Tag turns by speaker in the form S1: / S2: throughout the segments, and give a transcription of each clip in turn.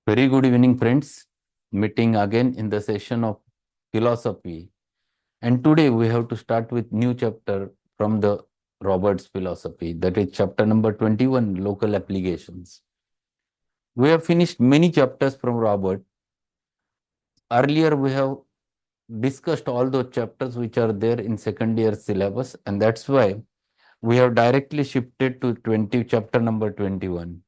S1: Very good evening, friends. Meeting again in the session of philosophy. And today we have to start with new chapter from the Roberts philosophy, that is chapter number 21, local applications. We have finished many chapters from Robert. Earlier we have discussed all those chapters which are there in second year syllabus, and that's why we have directly shifted to 20 chapter number 21.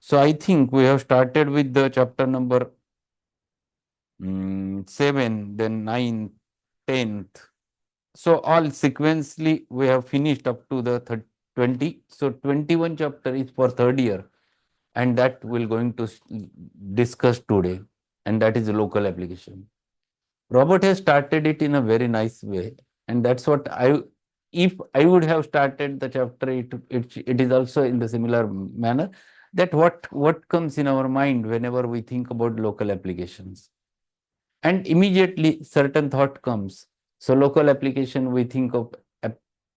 S1: So I think we have started with the chapter number 7, then 9th, 10th. So all sequentially we have finished up to the 20. So 21 chapter is for third year, and that we're going to discuss today, and that is local application. Robert has started it in a very nice way, and that's what if I would have started the chapter, it is also in the similar manner, that what comes in our mind whenever we think about local applications. And immediately certain thought comes. So local application, we think of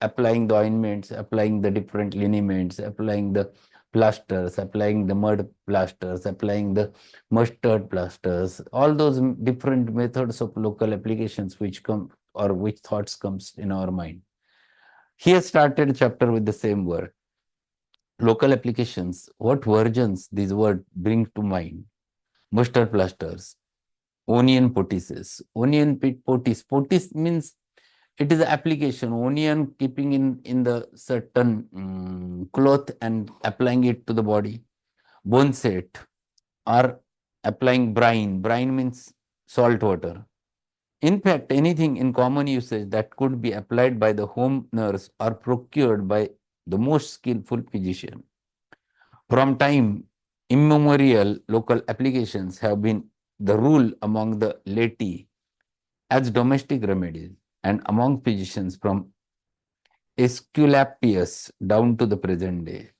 S1: applying the ointments, applying the different liniments, applying the plasters, applying the mud plasters, applying the mustard plasters, all those different methods of local applications which come or which thoughts comes in our mind. He has started chapter with the same word. Local applications, what versions this word bring to mind? Mustard plasters, onion poultices. Onion poultice. Poultice means it is application. Onion keeping in the certain cloth and applying it to the body. Bone set or applying brine. Brine means salt water. In fact, anything in common usage that could be applied by the home nurse or procured by the most skillful physician. From time immemorial, local applications have been the rule among the laity as domestic remedies and among physicians from Aesculapius down to the present day.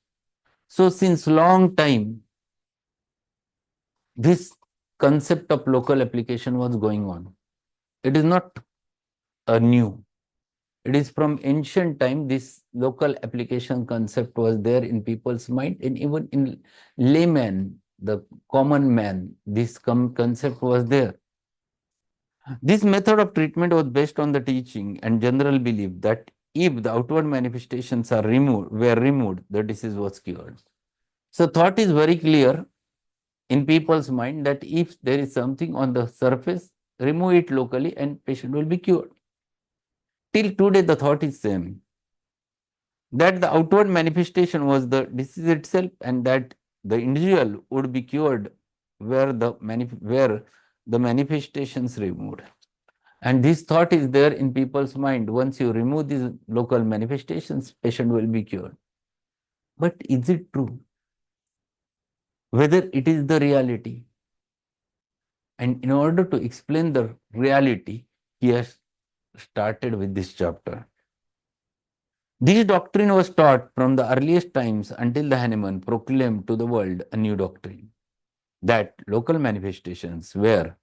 S1: So since long time, this concept of local application was going on. It is not a new. It is from ancient time, this local application concept was there in people's mind, and even in layman, the common man, this concept was there. This method of treatment was based on the teaching and general belief that if the outward manifestations were removed, the disease was cured. So thought is very clear in people's mind that if there is something on the surface, remove it locally and patient will be cured. Till today, the thought is same, that the outward manifestation was the disease itself, and that the individual would be cured where the manifestations removed. And this thought is there in people's mind. Once you remove these local manifestations, patient will be cured. But is it true? Whether it is the reality? And in order to explain the reality, he has started with this chapter. This doctrine was taught from the earliest times until the Hahnemann proclaimed to the world a new doctrine, that local manifestations were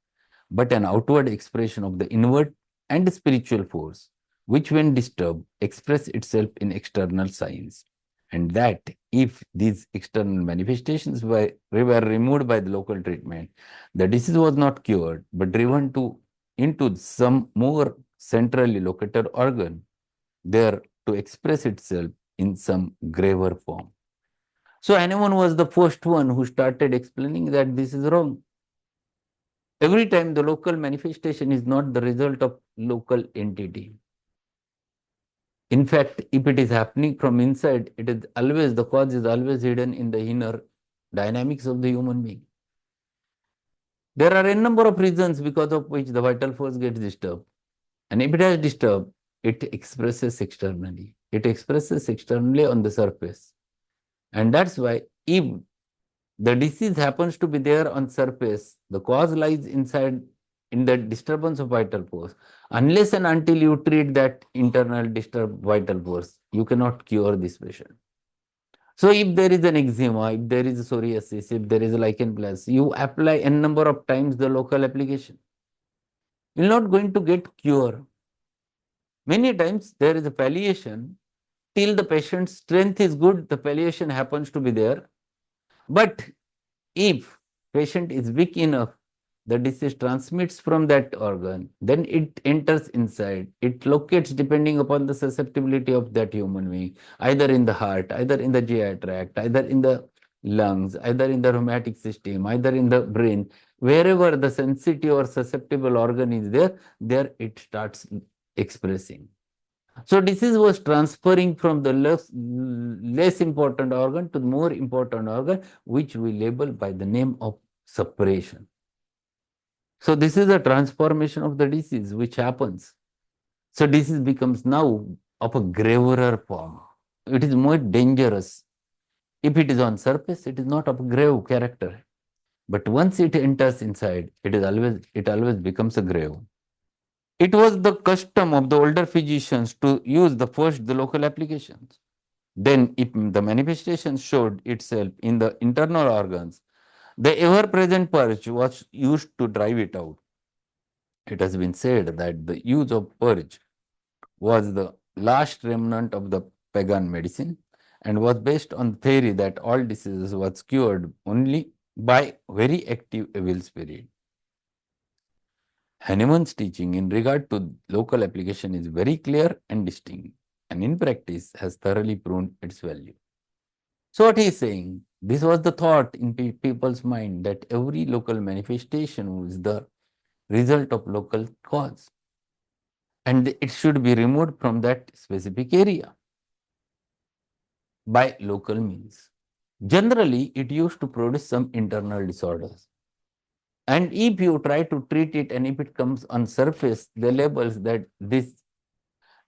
S1: but an outward expression of the inward and spiritual force, which when disturbed express itself in external signs, and that if these external manifestations were removed by the local treatment, the disease was not cured but driven into some more centrally located organ, there to express itself in some graver form. So Hahnemann was the first one who started explaining that this is wrong. Every time the local manifestation is not the result of local entity. In fact, if it is happening from inside, it is always, the cause is always hidden in the inner dynamics of the human being. There are a number of reasons because of which the vital force gets disturbed. And if it has disturbed, it expresses externally. It expresses externally on the surface. And that's why if the disease happens to be there on surface, the cause lies inside in the disturbance of vital force. Unless and until you treat that internal disturbed vital force, you cannot cure this patient. So if there is an eczema, if there is a psoriasis, if there is a lichen planus, you apply n number of times the local application. You're not going to get cure. Many times there is a palliation till the patient's strength is good, the palliation happens to be there. But if patient is weak enough, the disease transmits from that organ, then it enters inside, it locates depending upon the susceptibility of that human being, either in the heart, either in the GI tract, either in the lungs, either in the rheumatic system, either in the brain. Wherever the sensitive or susceptible organ is there, there it starts expressing. So disease was transferring from the less important organ to the more important organ, which we label by the name of suppression. So this is a transformation of the disease which happens. So disease becomes now of a graver form. It is more dangerous. If it is on surface, it is not of grave character. But once it enters inside, it always becomes a grave. It was the custom of the older physicians to use the local applications. Then, if the manifestation showed itself in the internal organs, the ever-present purge was used to drive it out. It has been said that the use of purge was the last remnant of the pagan medicine and was based on the theory that all diseases was cured only by very active evil spirit. Hahnemann's teaching in regard to local application is very clear and distinct, and in practice has thoroughly proven its value. So what he is saying, this was the thought in people's mind that every local manifestation is the result of local cause, and it should be removed from that specific area by local means. Generally, it used to produce some internal disorders. And if you try to treat it and if it comes on surface, the labels that this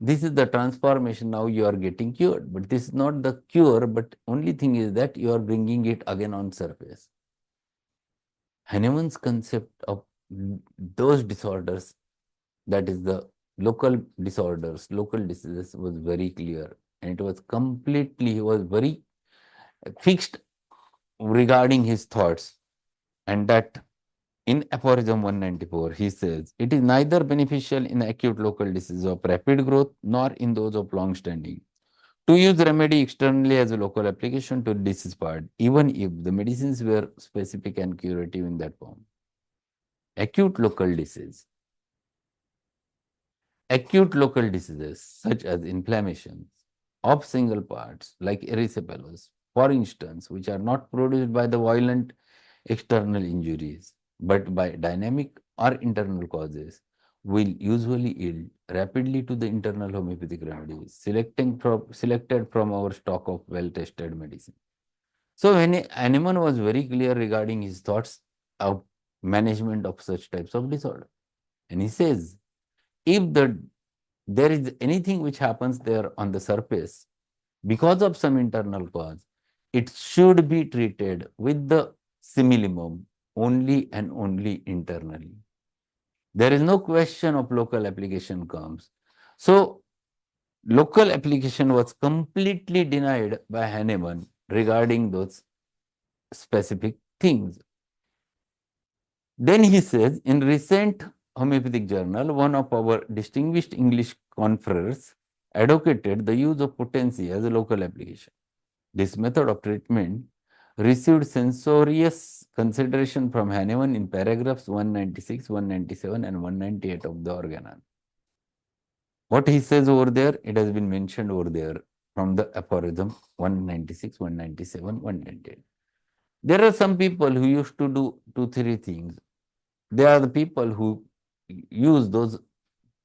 S1: is the transformation, now you are getting cured. But this is not the cure, but only thing is that you are bringing it again on surface. Hahnemann's concept of those disorders, that is the local disorders, local diseases, was very clear. And it was completely, he was very fixed regarding his thoughts. And that in aphorism 194, he says, it is neither beneficial in acute local disease of rapid growth nor in those of long standing to use the remedy externally as a local application to disease part, even if the medicines were specific and curative in that form. Acute local disease. Acute local diseases such as inflammations of single parts like erysipelas, for instance, which are not produced by the violent external injuries, but by dynamic or internal causes, will usually yield rapidly to the internal homeopathic remedies selected from our stock of well-tested medicine. So Hahnemann was very clear regarding his thoughts of management of such types of disorder. And he says, if there is anything which happens there on the surface because of some internal cause, it should be treated with the similimum only and only internally. There is no question of local application comes. So, local application was completely denied by Hahnemann regarding those specific things. Then he says, in recent homeopathic journal, one of our distinguished English confreres advocated the use of potency as a local application. This method of treatment received censorious consideration from Hahnemann in paragraphs 196, 197 and 198 of the Organon. What he says over there, it has been mentioned over there from the aphorism 196, 197, 198. There are some people who used to do 2-3 things. They are the people who use those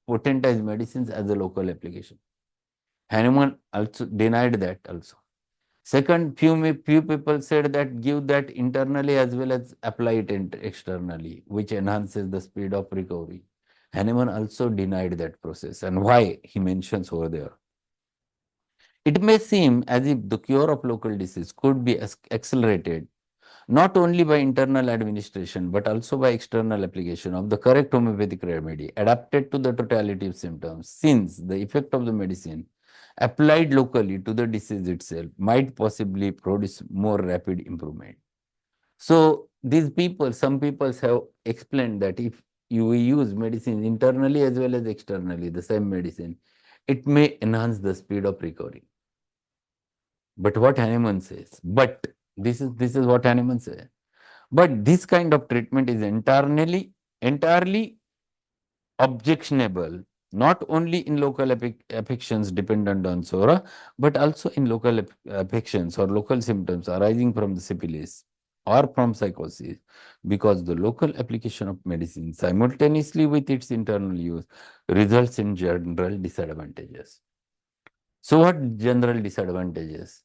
S1: potentized medicines as a local application. Hahnemann also denied that also. Second, few people said that give that internally as well as apply it externally, which enhances the speed of recovery. Hahnemann also denied that process. And why? He mentions over there. It may seem as if the cure of local disease could be accelerated not only by internal administration but also by external application of the correct homeopathic remedy adapted to the totality of symptoms, since the effect of the medicine applied locally to the disease itself might possibly produce more rapid improvement. So some people have explained that if you use medicine internally as well as externally, the same medicine, it may enhance the speed of recovery. But what Hahnemann says, this is what Hahnemann says. But this kind of treatment is entirely objectionable, not only in local affections dependent on SORA, but also in local affections or local symptoms arising from the syphilis or from psychosis, because the local application of medicine simultaneously with its internal use results in general disadvantages. So what general disadvantages?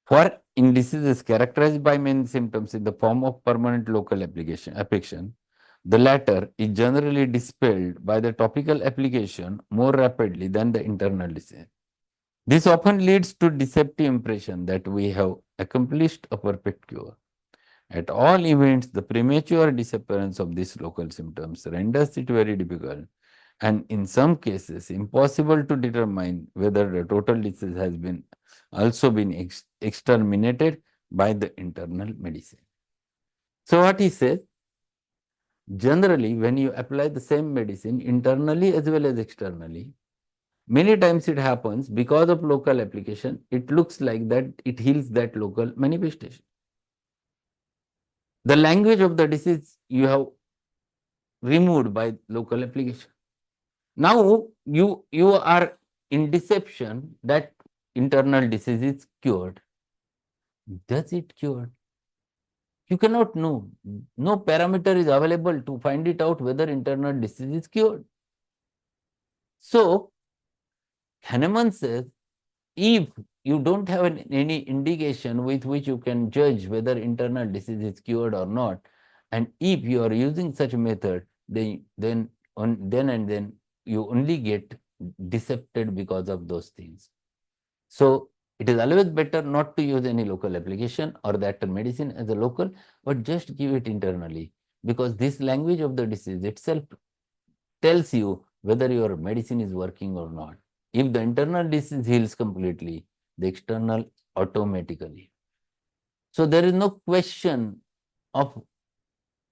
S1: For in diseases characterized by main symptoms in the form of permanent local affection, the latter is generally dispelled by the topical application more rapidly than the internal disease. This often leads to deceptive impression that we have accomplished a perfect cure. At all events, the premature disappearance of these local symptoms renders it very difficult and in some cases impossible to determine whether the total disease has been also been exterminated by the internal medicine. So what he says, generally when you apply the same medicine internally as well as externally, many times it happens because of local application, it looks like that it heals that local manifestation. The language of the disease you have removed by local application. Now you are in deception that internal disease is cured. Does it cure? You cannot know. No parameter is available to find it out whether internal disease is cured. So Hahnemann says, if you don't have any indication with which you can judge whether internal disease is cured or not, and if you are using such a method, then you only get decepted because of those things. So it is always better not to use any local application or that medicine as a local, but just give it internally, because this language of the disease itself tells you whether your medicine is working or not. If the internal disease heals completely, the external automatically. So there is no question of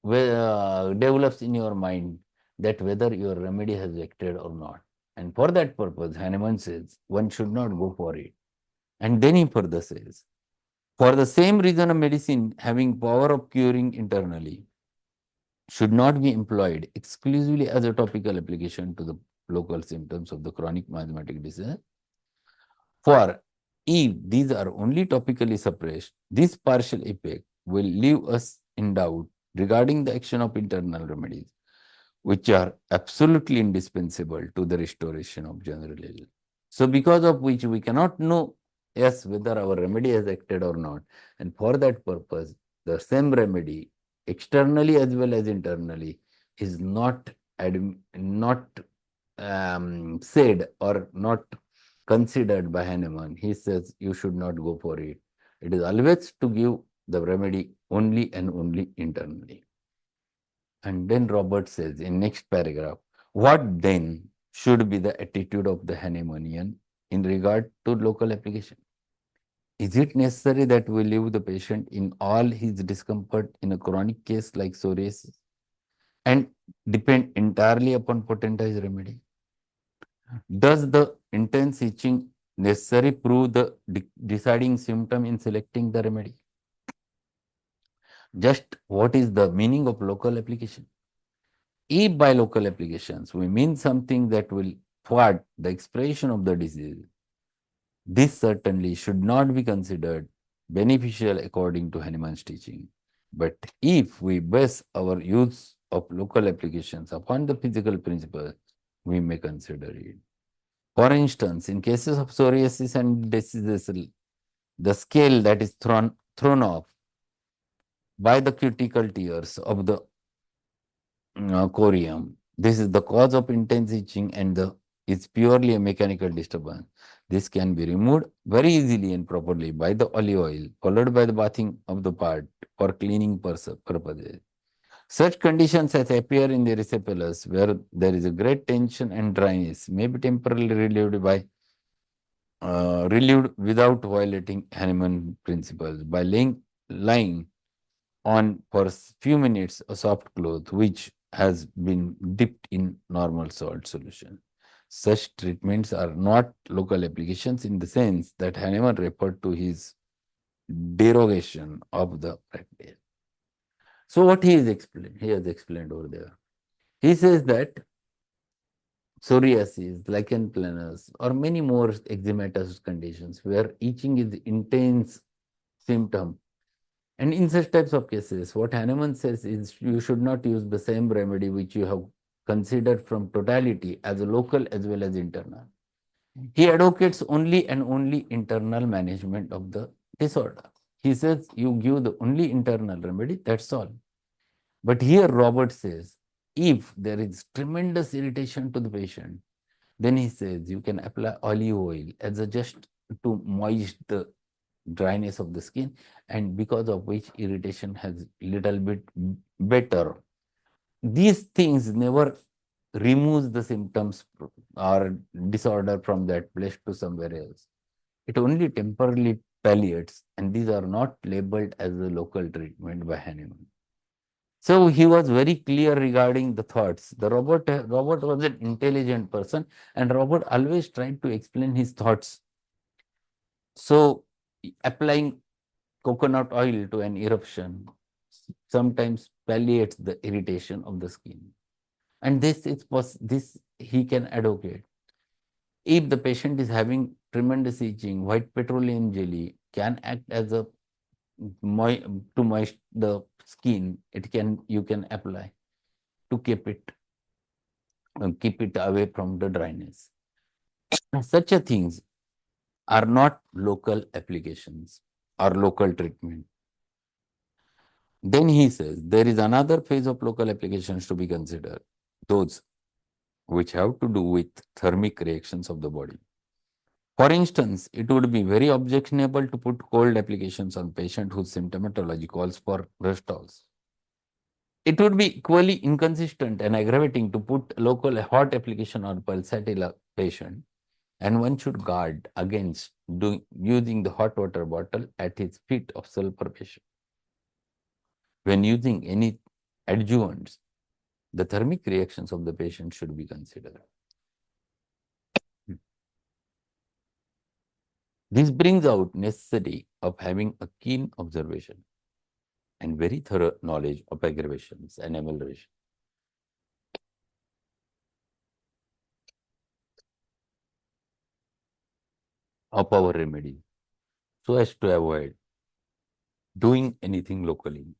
S1: develops in your mind that whether your remedy has acted or not. And for that purpose, Hahnemann says one should not go for it. And then he further says, for the same reason, a medicine having power of curing internally should not be employed exclusively as a topical application to the local symptoms of the chronic miasmatic disease. For if these are only topically suppressed, this partial effect will leave us in doubt regarding the action of internal remedies, which are absolutely indispensable to the restoration of general health. So because of which we cannot know, yes, whether our remedy has acted or not. And for that purpose, the same remedy, externally as well as internally, is not said or not considered by Hahnemann. He says you should not go for it. It is always to give the remedy only and only internally. And then Robert says in next paragraph, what then should be the attitude of the Hahnemannian in regard to local application? Is it necessary that we leave the patient in all his discomfort in a chronic case like psoriasis and depend entirely upon potentized remedy? Does the intense itching necessarily prove the deciding symptom in selecting the remedy? Just what is the meaning of local application? If by local applications we mean something that will thwart the expression of the disease, this certainly should not be considered beneficial according to Hahnemann's teaching. But if we base our use of local applications upon the physical principle, we may consider it. For instance, in cases of psoriasis and diseases, the scale that is thrown off by the cuticle tears of the corium. This is the cause of intense itching and is purely a mechanical disturbance. This can be removed very easily and properly by the olive oil, followed by the bathing of the part for cleaning purposes. Such conditions as appear in the erysipelas, where there is a great tension and dryness, may be temporarily relieved without violating Hahnemann principles by lying on for few minutes a soft cloth which has been dipped in normal salt solution. Such treatments are not local applications in the sense that Hahnemann referred to his derogation of the practice. So what he has explained over there. He says that psoriasis, lichen planus, or many more eczematous conditions where itching is intense symptom. And in such types of cases, what Hahnemann says is you should not use the same remedy which you have considered from totality as a local as well as internal. He advocates only and only internal management of the disorder. He says you give the only internal remedy, that's all. But here Robert says, if there is tremendous irritation to the patient, then he says you can apply olive oil as a just to moist the dryness of the skin, and because of which irritation has little bit better. These things never removes the symptoms or disorder from that place to somewhere else. It only temporarily palliates, and these are not labeled as a local treatment by Hahnemann. So he was very clear regarding the thoughts. Robert was an intelligent person, and Robert always tried to explain his thoughts. So applying coconut oil to an eruption sometimes palliates the irritation of the skin, and this he can advocate. If the patient is having tremendous itching, white petroleum jelly can act as a to moist the skin. You can apply to keep it away from the dryness. Such a things are not local applications or local treatment. Then he says there is another phase of local applications to be considered, those which have to do with thermic reactions of the body. For instance, it would be very objectionable to put cold applications on patient whose symptomatology calls for restalls. It would be equally inconsistent and aggravating to put local hot application on pulsatile patient, and one should guard against using the hot water bottle at his feet of sulfur patient. When using any adjuvants, the thermic reactions of the patient should be considered. This brings out necessity of having a keen observation and very thorough knowledge of aggravations and amelioration. Of our remedy, so as to avoid doing anything locally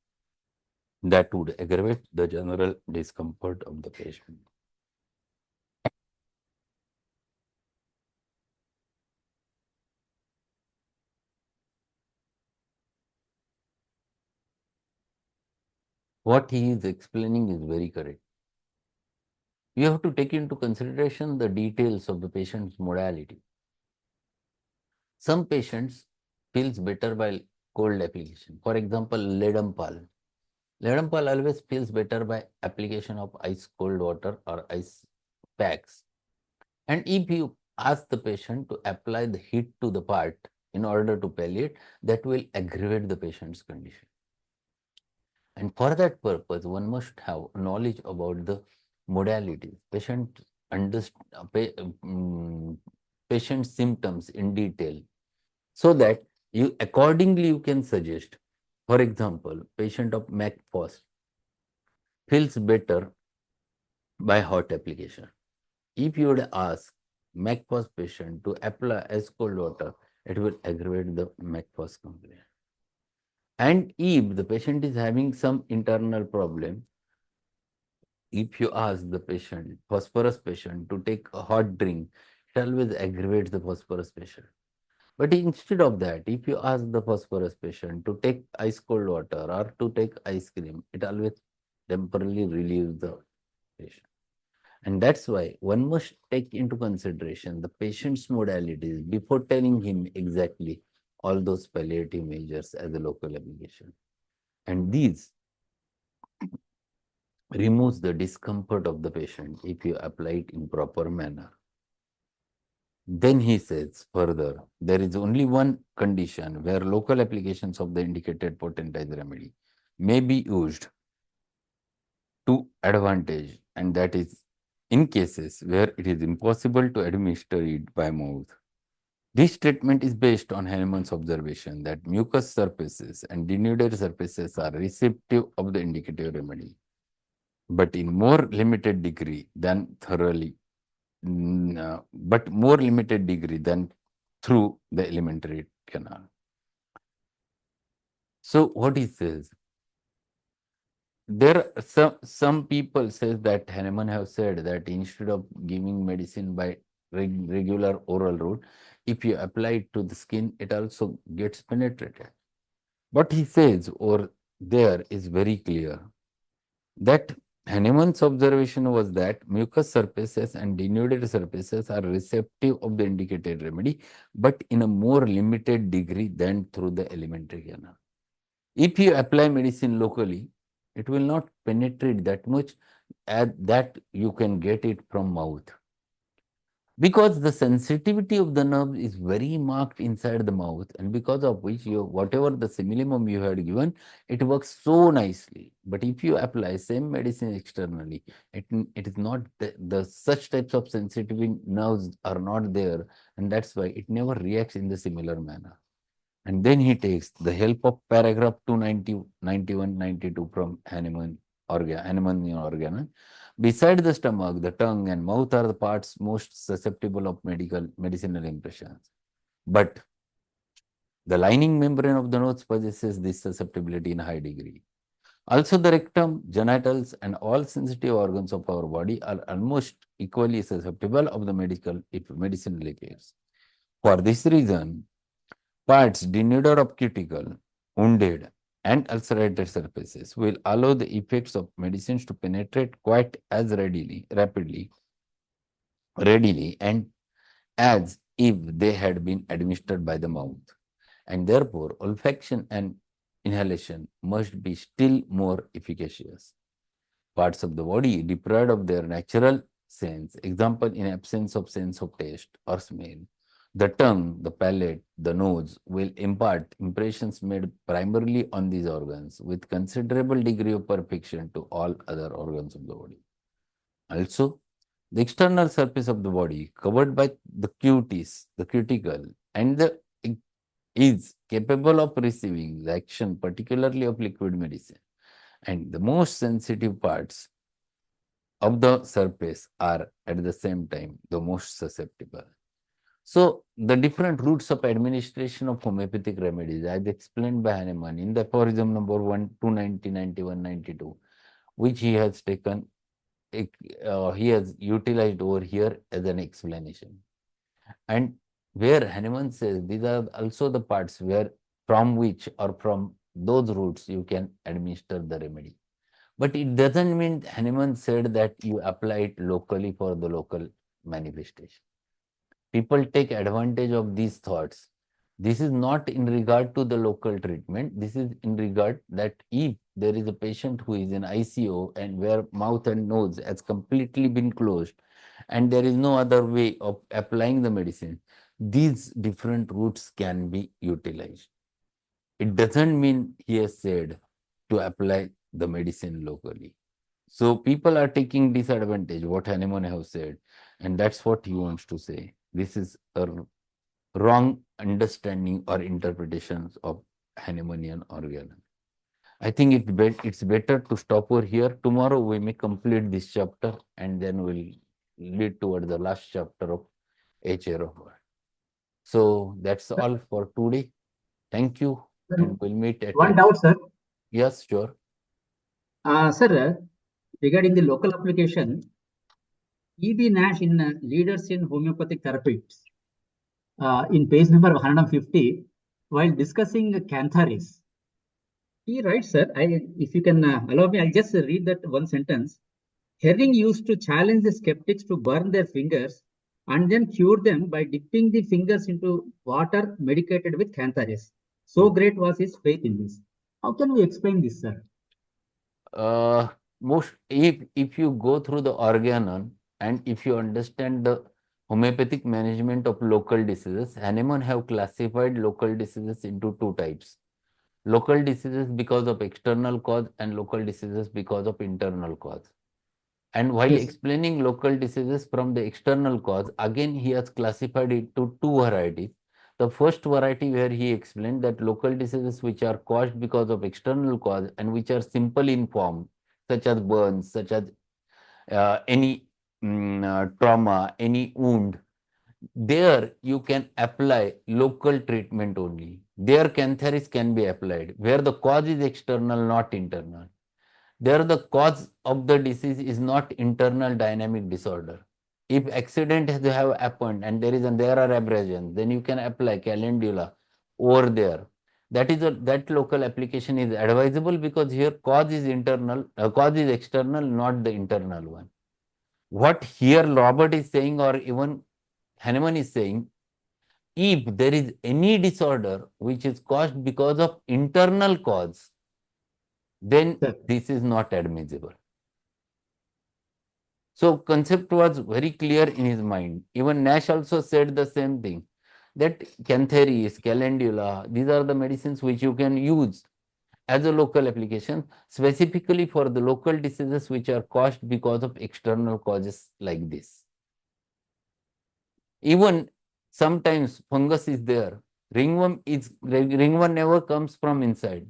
S1: that would aggravate the general discomfort of the patient. What he is explaining is very correct. You have to take into consideration the details of the patient's modality. Some patients feels better by cold application. For example, ledum pal. Ledum pal always feels better by application of ice cold water or ice packs. And if you ask the patient to apply the heat to the part in order to palliate, that will aggravate the patient's condition. And for that purpose, one must have knowledge about the modalities, patient symptoms in detail, so that you accordingly you can suggest. For example, patient of MAC-POS feels better by hot application. If you would ask MAC-POS patient to apply ice cold water, it will aggravate the MAC-POS complaint. And if the patient is having some internal problem, if you ask the patient, phosphorus patient, to take a hot drink, it always aggravates the phosphorus patient. But instead of that, if you ask the phosphorus patient to take ice cold water or to take ice cream, it always temporarily relieves the patient. And that's why one must take into consideration the patient's modalities before telling him exactly all those palliative measures as a local application. And these removes the discomfort of the patient if you apply it in proper manner. Then he says further, there is only one condition where local applications of the indicated potentized remedy may be used to advantage, and that is in cases where it is impossible to administer it by mouth. This statement is based on Hahnemann's observation that mucous surfaces and denuded surfaces are receptive of the indicative remedy, but in more limited degree than more limited degree than through the alimentary canal. So what he says, there are some people says that Hahnemann have said that instead of giving medicine by regular oral route, if you apply it to the skin, it also gets penetrated. What he says over there is very clear that Hahnemann's observation was that mucous surfaces and denuded surfaces are receptive of the indicated remedy, but in a more limited degree than through the alimentary canal. If you apply medicine locally, it will not penetrate that much as that you can get it from mouth. Because the sensitivity of the nerve is very marked inside the mouth, and because of which whatever the simillimum you had given, it works so nicely. But if you apply same medicine externally, it is not the such types of sensitive nerves are not there, and that's why it never reacts in the similar manner. And then he takes the help of paragraph 290, 91, 92 from Hahnemann Organon. Beside the stomach, the tongue and mouth are the parts most susceptible of medicinal impressions. But the lining membrane of the nose possesses this susceptibility in high degree. Also, the rectum, genitals, and all sensitive organs of our body are almost equally susceptible of the medicinal effects. For this reason, parts denuded of cuticle, wounded, and ulcerated surfaces will allow the effects of medicines to penetrate quite as readily, and as if they had been administered by the mouth. And therefore, olfaction and inhalation must be still more efficacious. Parts of the body deprived of their natural sense, example in absence of sense of taste or smell, the tongue, the palate, the nose will impart impressions made primarily on these organs with considerable degree of perfection to all other organs of the body. Also, the external surface of the body covered by the the cuticle, and is capable of receiving the action particularly of liquid medicine. And the most sensitive parts of the surface are at the same time the most susceptible. So, the different routes of administration of homeopathic remedies, as explained by Hahnemann in the aphorism number 1, 290, 91, 92, which he has taken, he has utilized over here as an explanation. And where Hahnemann says these are also the parts where from which or from those routes you can administer the remedy. But it doesn't mean Hahnemann said that you apply it locally for the local manifestation. People take advantage of these thoughts. This is not in regard to the local treatment. This is in regard that if there is a patient who is in ICU and where mouth and nose has completely been closed and there is no other way of applying the medicine, these different routes can be utilized. It doesn't mean he has said to apply the medicine locally. So people are taking disadvantage, what Hahnemann has said, and that's what he wants to say. This is a wrong understanding or interpretations of Hahnemannian organ. I think it's better to stop over here. Tomorrow we may complete this chapter and then we'll lead toward the last chapter of HR of Word. So that's all for today. Thank you, and we'll meet at
S2: One doubt, sir.
S1: Yes, sure.
S2: Sir, regarding the local application, E.B. Nash in Leaders in Homeopathic Therapeutics, in page number 150, while discussing Cantharis, he writes, sir, if you can allow me, I'll just read that one sentence. Herring used to challenge the skeptics to burn their fingers and then cure them by dipping the fingers into water medicated with Cantharis. So great was his faith in this. How can we explain this, sir?
S1: Most if you go through the Organon and if you understand the homeopathic management of local diseases, Hahnemann have classified local diseases into two types. Local diseases because of external cause and local diseases because of internal cause. And while
S2: Yes.
S1: explaining local diseases from the external cause, again he has classified it to two varieties. The first variety where he explained that local diseases which are caused because of external cause and which are simple in form, such as burns, such as any trauma, any wound, there you can apply local treatment only. There cantharis can be applied, where the cause is external, not internal. There the cause of the disease is not internal dynamic disorder. If accident has have happened and there are abrasions, then you can apply calendula over there. That local application is advisable because here cause is internal, cause is external, not the internal one. What here Robert is saying, or even Hahnemann is saying, if there is any disorder which is caused because of internal cause, then this is not admissible. So concept was very clear in his mind. Even Nash also said the same thing, that cantharis, calendula, these are the medicines which you can use as a local application, specifically for the local diseases which are caused because of external causes like this. Even sometimes fungus is there. Ringworm never comes from inside.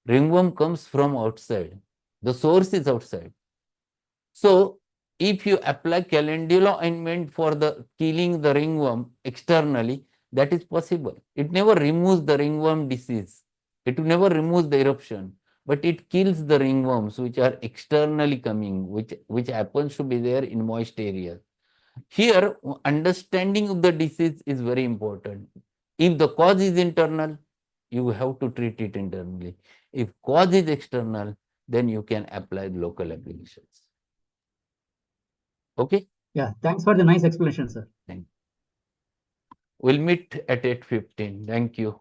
S1: Ringworm comes from outside. The source is outside. So if you apply calendula ointment for the killing the ringworm externally, that is possible. It never removes the ringworm disease. It never removes the eruption, but it kills the ringworms which are externally coming, which happens to be there in moist areas. Here, understanding of the disease is very important. If the cause is internal, you have to treat it internally. If cause is external, then you can apply local applications. Okay?
S2: Yeah, thanks for the nice explanation, sir.
S1: Thank you. We'll meet at 8:15. Thank you.